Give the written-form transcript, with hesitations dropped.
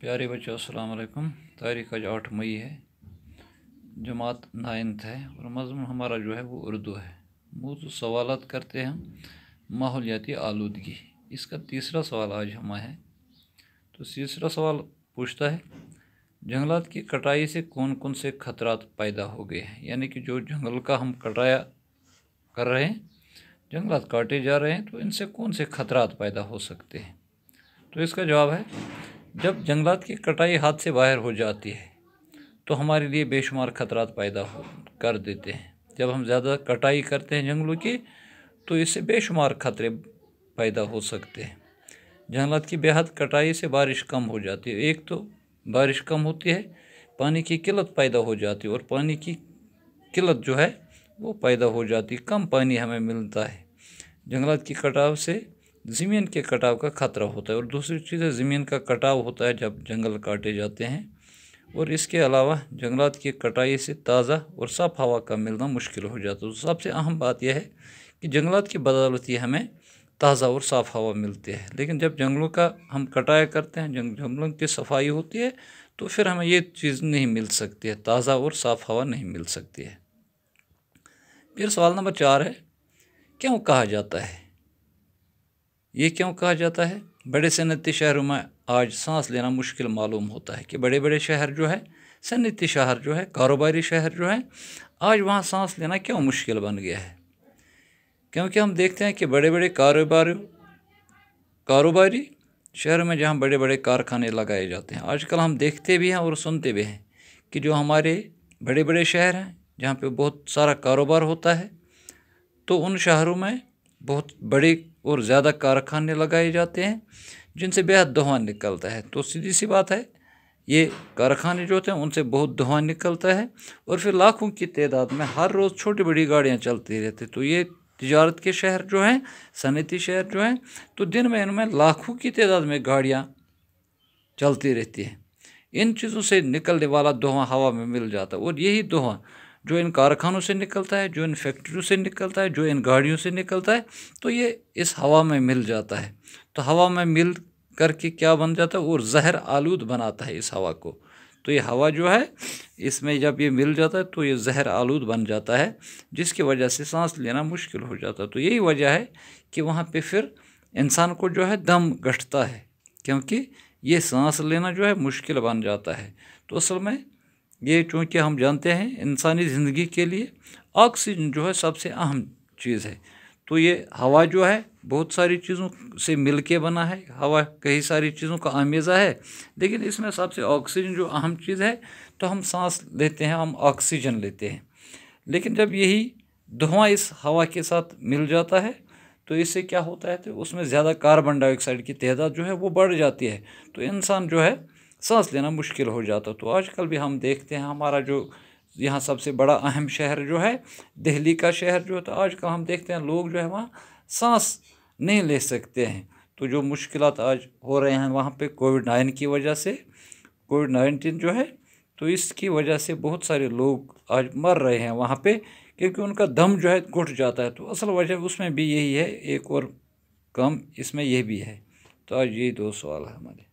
प्यारे बच्चों अस्सलाम वालेकुम। तारीख़ आज 8 मई है, जमात 9th है और मज़मून हमारा जो है वो उर्दू है। मौजूद सवालात करते हैं हम माहौलियाती आलूदगी। इसका तीसरा सवाल आज हमारा है। तो तीसरा सवाल पूछता है जंगलात की कटाई से कौन कौन से खतरात पैदा हो गए हैं, यानी कि जो जंगल का हम कटाया कर रहे हैं, जंगलात काटे जा रहे हैं, तो इनसे कौन से खतरात पैदा हो सकते हैं। तो इसका जवाब है जब जंगलात की कटाई हाथ से बाहर हो जाती है तो हमारे लिए बेशुमार खतरात पैदा कर देते हैं। जब हम ज़्यादा कटाई करते हैं जंगलों की तो इससे बेशुमार खतरे पैदा हो सकते हैं। जंगलात की बेहद कटाई से बारिश कम हो जाती है। एक तो बारिश कम होती है, पानी की किल्लत पैदा हो जाती है और पानी की किल्लत जो है वो पैदा हो जाती है, कम पानी हमें मिलता है। जंगलात की कटाव से ज़मीन के कटाव का ख़तरा होता है और दूसरी चीज़ है ज़मीन का कटाव होता है जब जंगल काटे जाते हैं। और इसके अलावा जंगलात की कटाई से ताज़ा और साफ़ हवा का मिलना मुश्किल हो जाता है। तो सबसे अहम बात यह है कि जंगलात की बदौलत ही हमें ताज़ा और साफ़ हवा मिलती है। लेकिन जब जंगलों का हम कटाई करते हैं, जंगलों की सफाई होती है, तो फिर हमें ये चीज़ नहीं मिल सकती है, ताज़ा और साफ़ हवा नहीं मिल सकती है। फिर सवाल नंबर 4 है, क्यों कहा जाता है, ये क्यों कहा जाता है बड़े सनती शहरों में आज सांस लेना मुश्किल मालूम होता है कि बड़े बड़े शहर जो है, सनती शहर जो है, कारोबारी शहर जो है, आज वहाँ सांस लेना क्यों मुश्किल बन गया है। क्योंकि हम देखते हैं कि बड़े बड़े कारोबारी शहरों में जहाँ बड़े बड़े कारखाने लगाए जाते हैं, आजकल हम देखते भी हैं और सुनते भी हैं कि जो हमारे बड़े बड़े शहर हैं जहाँ पे बहुत सारा कारोबार होता है, तो उन शहरों में बहुत बड़े और ज़्यादा कारखाने लगाए जाते हैं जिनसे बेहद धुआं निकलता है। तो सीधी सी बात है, ये कारखाने जो होते हैं उनसे बहुत धुआं निकलता है और फिर लाखों की तादाद में हर रोज़ छोटी बड़ी गाड़ियाँ चलती रहती। तो ये तिजारत के शहर जो हैं, सनती शहर जो हैं, तो दिन में इनमें लाखों की तादाद में गाड़ियाँ चलती रहती हैं। इन चीज़ों से निकलने वाला धुआं हवा में मिल जाता है और यही धुआं जो इन कारखानों से निकलता है, जो इन फैक्ट्रियों से निकलता है, जो इन गाड़ियों से निकलता है, तो ये इस हवा में मिल जाता है। तो हवा में मिल करके क्या बन जाता है, और जहर आलूद बनाता है इस हवा को। तो ये हवा जो है इसमें जब ये मिल जाता है तो ये जहर आलूद बन जाता है, जिसकी वजह से सांस लेना मुश्किल हो जाता है। तो यही वजह है कि वहाँ पे फिर इंसान को जो है दम घटता है, क्योंकि ये सांस लेना जो है मुश्किल बन जाता है। तो असल में ये चूँकि हम जानते हैं इंसानी ज़िंदगी के लिए ऑक्सीजन जो है सबसे अहम चीज़ है। तो ये हवा जो है बहुत सारी चीज़ों से मिल के बना है, हवा कई सारी चीज़ों का आमेज़ा है, लेकिन इसमें सबसे ऑक्सीजन जो अहम चीज़ है, तो हम सांस लेते हैं, हम ऑक्सीजन लेते हैं। लेकिन जब यही धुआं इस हवा के साथ मिल जाता है तो इससे क्या होता है, तो उसमें ज़्यादा कार्बन डाइऑक्साइड की तादाद जो है वो बढ़ जाती है, तो इंसान जो है सांस लेना मुश्किल हो जाता। तो आजकल भी हम देखते हैं हमारा जो यहाँ सबसे बड़ा अहम शहर जो है दिल्ली का शहर जो है, तो आजकल हम देखते हैं लोग जो है वहाँ सांस नहीं ले सकते हैं। तो जो मुश्किलात आज हो रहे हैं वहाँ पे कोविड-19 की वजह से, कोविड-19 जो है, तो इसकी वजह से बहुत सारे लोग आज मर रहे हैं वहाँ पे, क्योंकि उनका दम जो है घुट जाता है। तो असल वजह उसमें भी यही है, एक और कम इसमें यह भी है। तो आज यही 2 सवाल है हमारे।